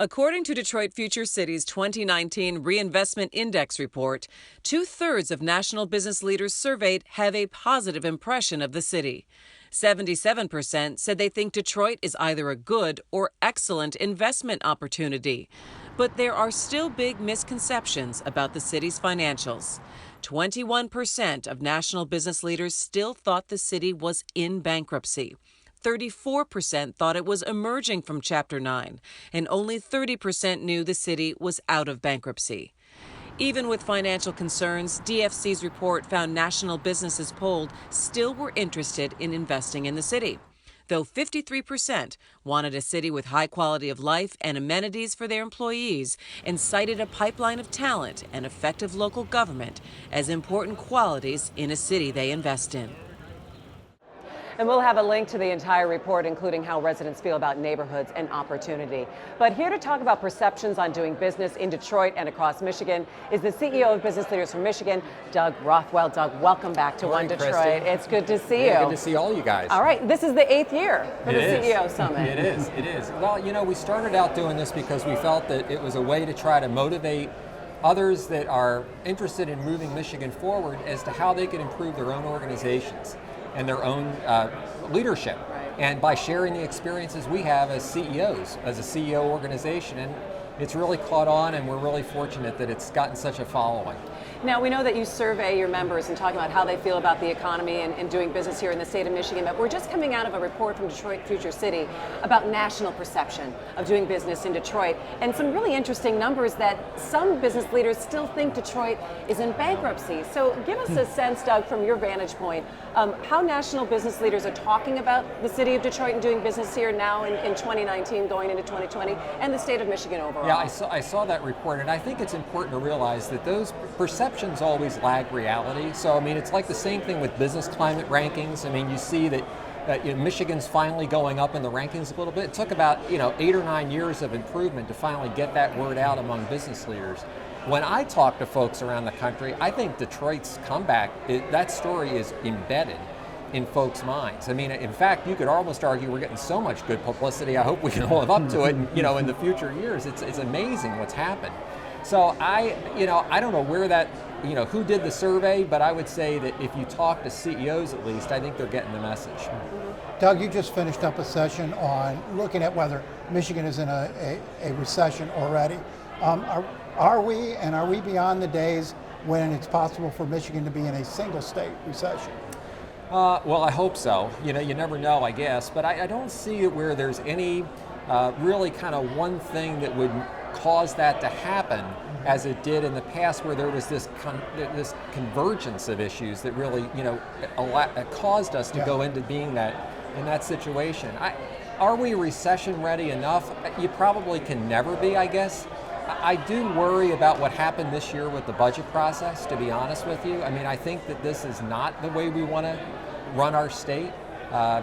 According to Detroit Future City's 2019 Reinvestment Index report, 2/3 of national business leaders surveyed have a positive impression of the city. 77% said they think Detroit is either a good or excellent investment opportunity. But there are still big misconceptions about the city's financials. 21% of national business leaders still thought the city was in bankruptcy. 34% thought it was emerging from Chapter 9, and only 30% knew the city was out of bankruptcy. Even with financial concerns, DFC's report found national businesses polled still were interested in investing in the city, though 53% wanted a city with high quality of life and amenities for their employees and cited a pipeline of talent and effective local government as important qualities in a city they invest in. And we'll have a link to the entire report, including how residents feel about neighborhoods and opportunity. But here to talk about perceptions on doing business in Detroit and across Michigan is the CEO of Business Leaders for Michigan, Doug Rothwell. Doug, welcome back to One Detroit. Christy. It's good to see you. Good to see all you guys. All right, this is the 8th year for the CEO Summit. It is. Well, we started out doing this because we felt that it was a way to try to motivate others that are interested in moving Michigan forward as to how they could improve their own organizations and their own leadership. Right. And by sharing the experiences we have as CEOs, as a CEO organization, and it's really caught on, and we're really fortunate that it's gotten such a following. Now, we know that you survey your members and talk about how they feel about the economy and doing business here in the state of Michigan, but we're just coming out of a report from Detroit Future City about national perception of doing business in Detroit, and some really interesting numbers that some business leaders still think Detroit is in bankruptcy. So give us a sense, Doug, from your vantage point, how national business leaders are talking about the city of Detroit and doing business here now in 2019, going into 2020, and the state of Michigan overall. Yeah, I saw that report, and I think it's important to realize that those perceptions always lag reality. So, it's like the same thing with business climate rankings. You see that Michigan's finally going up in the rankings a little bit. It took about 8 or 9 years of improvement to finally get that word out among business leaders. When I talk to folks around the country, I think Detroit's comeback, that story is embedded in folks' minds. In fact, you could almost argue we're getting so much good publicity. I hope we can live up to it. In the future years, it's amazing what's happened. So I don't know where that, who did the survey, but I would say that if you talk to CEOs at least, I think they're getting the message. Doug, you just finished up a session on looking at whether Michigan is in a recession already. Are we beyond the days when it's possible for Michigan to be in a single state recession? Well, I hope so. You never know, I guess, but I don't see it where there's any really kind of one thing that would cause that to happen as it did in the past, where there was this convergence of issues that really caused us to go into being in that situation. Are we recession ready enough? You probably can never be, I guess. I do worry about what happened this year with the budget process, to be honest with you. I think that this is not the way we want to run our state, I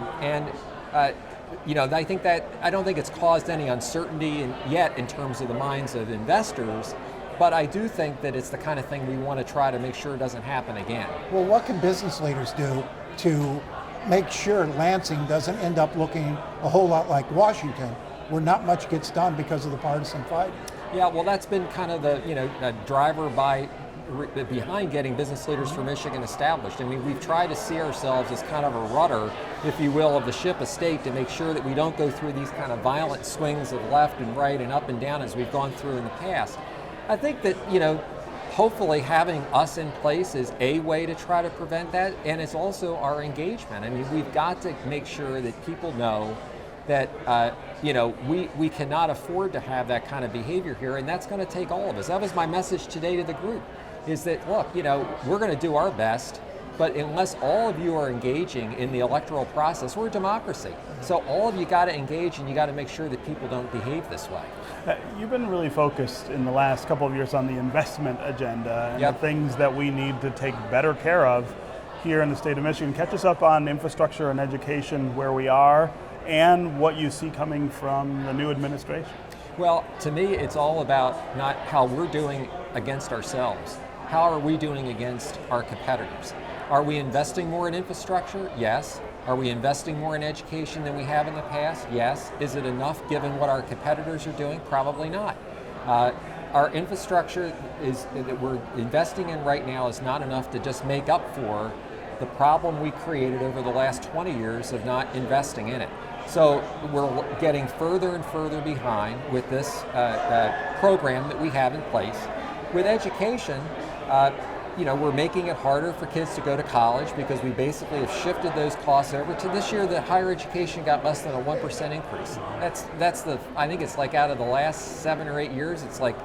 don't think it's caused any uncertainty yet in terms of the minds of investors, but I do think that it's the kind of thing we want to try to make sure doesn't happen again. Well, what can business leaders do to make sure Lansing doesn't end up looking a whole lot like Washington, where not much gets done because of the partisan fight? Yeah, well, that's been kind of the driver behind getting Business Leaders for Michigan established. We've tried to see ourselves as kind of a rudder, if you will, of the ship of state to make sure that we don't go through these kind of violent swings of left and right and up and down as we've gone through in the past. I think that, hopefully having us in place is a way to try to prevent that, and it's also our engagement. We've got to make sure that people know that we cannot afford to have that kind of behavior here, and that's going to take all of us. That was my message today to the group, is that, look, we're going to do our best, but unless all of you are engaging in the electoral process, we're a democracy. So all of you got to engage, and you got to make sure that people don't behave this way. You've been really focused in the last couple of years on the investment agenda and the things that we need to take better care of here in the state of Michigan. Catch us up on infrastructure and education, where we are, and what you see coming from the new administration. Well, to me, it's all about not how we're doing against ourselves. How are we doing against our competitors? Are we investing more in infrastructure? Yes. Are we investing more in education than we have in the past? Yes. Is it enough given what our competitors are doing? Probably not. Our infrastructure that we're investing in right now is not enough to just make up for the problem we created over the last 20 years of not investing in it. So we're getting further and further behind with this program that we have in place. With education, we're making it harder for kids to go to college because we basically have shifted those costs over to this year. The higher education got less than a 1% increase. I think it's like out of the last 7 or 8 years, it's like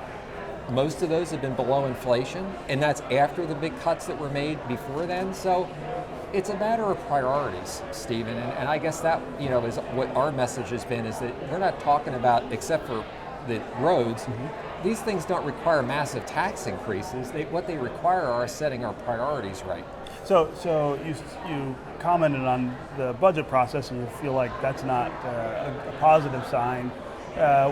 most of those have been below inflation, and that's after the big cuts that were made before then. So it's a matter of priorities, Stephen, and I guess that is what our message has been, is that we're not talking about, except for the roads, these things don't require massive tax increases. What they require are setting our priorities right. So you commented on the budget process, and you feel like that's not a positive sign.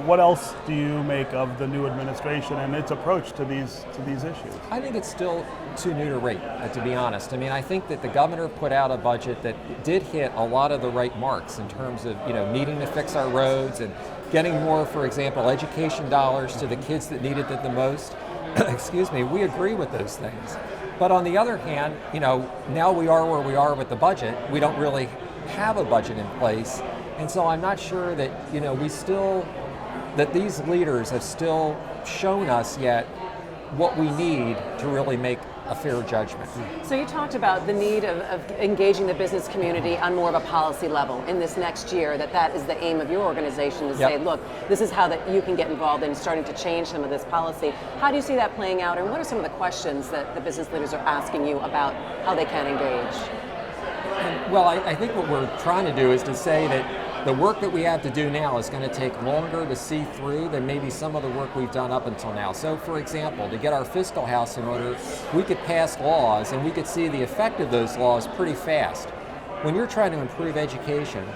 What else do you make of the new administration and its approach to these issues? I think it's still too new to rate, to be honest. I mean, I think that the governor put out a budget that did hit a lot of the right marks in terms of needing to fix our roads and getting more, for example, education dollars to the kids that needed it the most. Excuse me, we agree with those things. But on the other hand, now we are where we are with the budget. We don't really have a budget in place. And so I'm not sure that, that these leaders have still shown us yet what we need to really make a fair judgment. So you talked about the need of engaging the business community on more of a policy level in this next year, that is the aim of your organization, to say, look, this is how that you can get involved in starting to change some of this policy. How do you see that playing out, and what are some of the questions that the business leaders are asking you about how they can engage? Well, I think what we're trying to do is to say that the work that we have to do now is going to take longer to see through than maybe some of the work we've done up until now. So, for example, to get our fiscal house in order, we could pass laws and we could see the effect of those laws pretty fast. When you're trying to improve education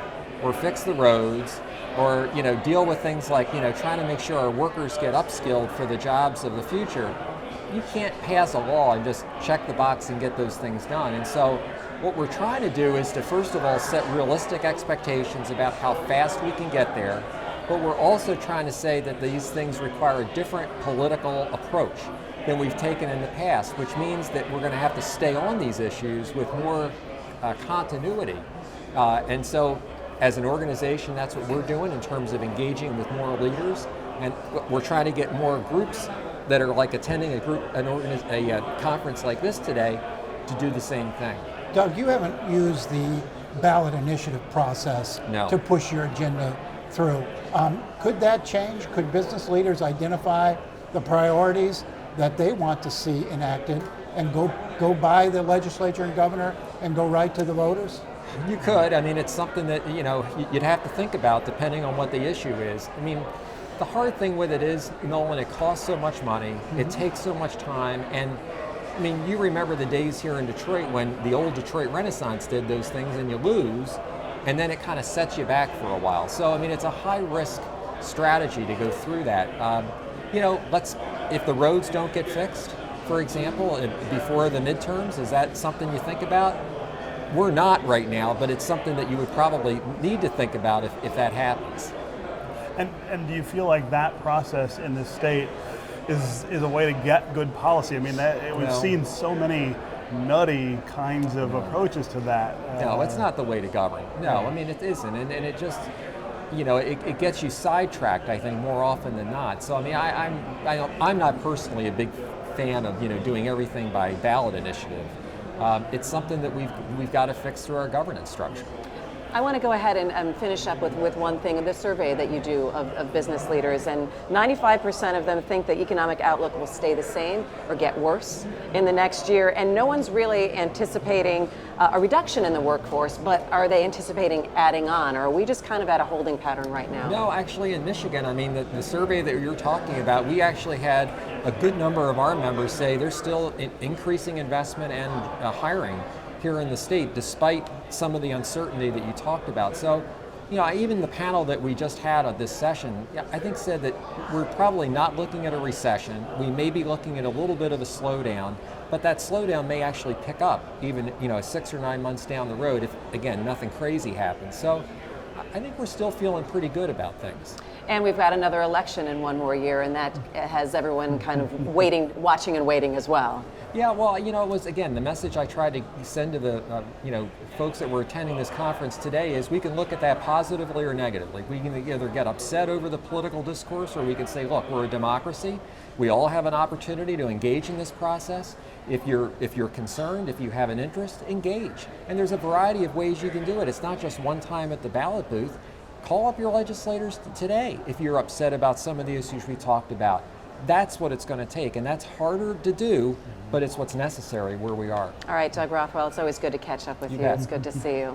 or fix the roads or deal with things like trying to make sure our workers get upskilled for the jobs of the future, you can't pass a law and just check the box and get those things done. And so what we're trying to do is to, first of all, set realistic expectations about how fast we can get there, but we're also trying to say that these things require a different political approach than we've taken in the past, which means that we're going to have to stay on these issues with more continuity. And so as an organization, that's what we're doing in terms of engaging with more leaders, and we're trying to get more groups that are like attending a conference like this today to do the same thing. Doug, you haven't used the ballot initiative process to push your agenda through. Could that change? Could business leaders identify the priorities that they want to see enacted and go by the legislature and governor and go right to the voters? You could. I mean, it's something that you'd have to think about depending on what the issue is. I mean, the hard thing with it is, Nolan, it costs so much money, it takes so much time, and I mean, you remember the days here in Detroit when the old Detroit Renaissance did those things and you lose, and then it kind of sets you back for a while. So, I mean, it's a high-risk strategy to go through that. If the roads don't get fixed, for example, before the midterms, is that something you think about? We're not right now, but it's something that you would probably need to think about if that happens. And do you feel like that process in this state is a way to get good policy? I mean, we've seen so many nutty kinds of approaches to that. No, it's not the way to govern. No, I mean, it isn't, and it just, it gets you sidetracked, I think, more often than not. So, I mean, I'm not personally a big fan of doing everything by ballot initiative. It's something that we've got to fix through our governance structure. I want to go ahead and finish up with one thing, the survey that you do of business leaders, and 95% of them think the economic outlook will stay the same or get worse in the next year, and no one's really anticipating a reduction in the workforce, but are they anticipating adding on, or are we just kind of at a holding pattern right now? No, actually in Michigan, I mean, the survey that you're talking about, we actually had a good number of our members say there's still increasing investment and hiring here in the state, despite some of the uncertainty that you talked about. So, even the panel that we just had of this session, I think said that we're probably not looking at a recession. We may be looking at a little bit of a slowdown, but that slowdown may actually pick up even 6 or 9 months down the road if, again, nothing crazy happens. So I think we're still feeling pretty good about things. And we've got another election in one more year, and that has everyone kind of watching and waiting as well. Yeah, well, it was, again, the message I tried to send to the folks that were attending this conference today is we can look at that positively or negatively. We can either get upset over the political discourse, or we can say, look, we're a democracy. We all have an opportunity to engage in this process. If you're concerned, if you have an interest, engage. And there's a variety of ways you can do it. It's not just one time at the ballot booth. Call up your legislators today if you're upset about some of the issues we talked about. That's what it's going to take, and that's harder to do, but it's what's necessary where we are. All right, Doug Rothwell, it's always good to catch up with you. bet. It's good to see you.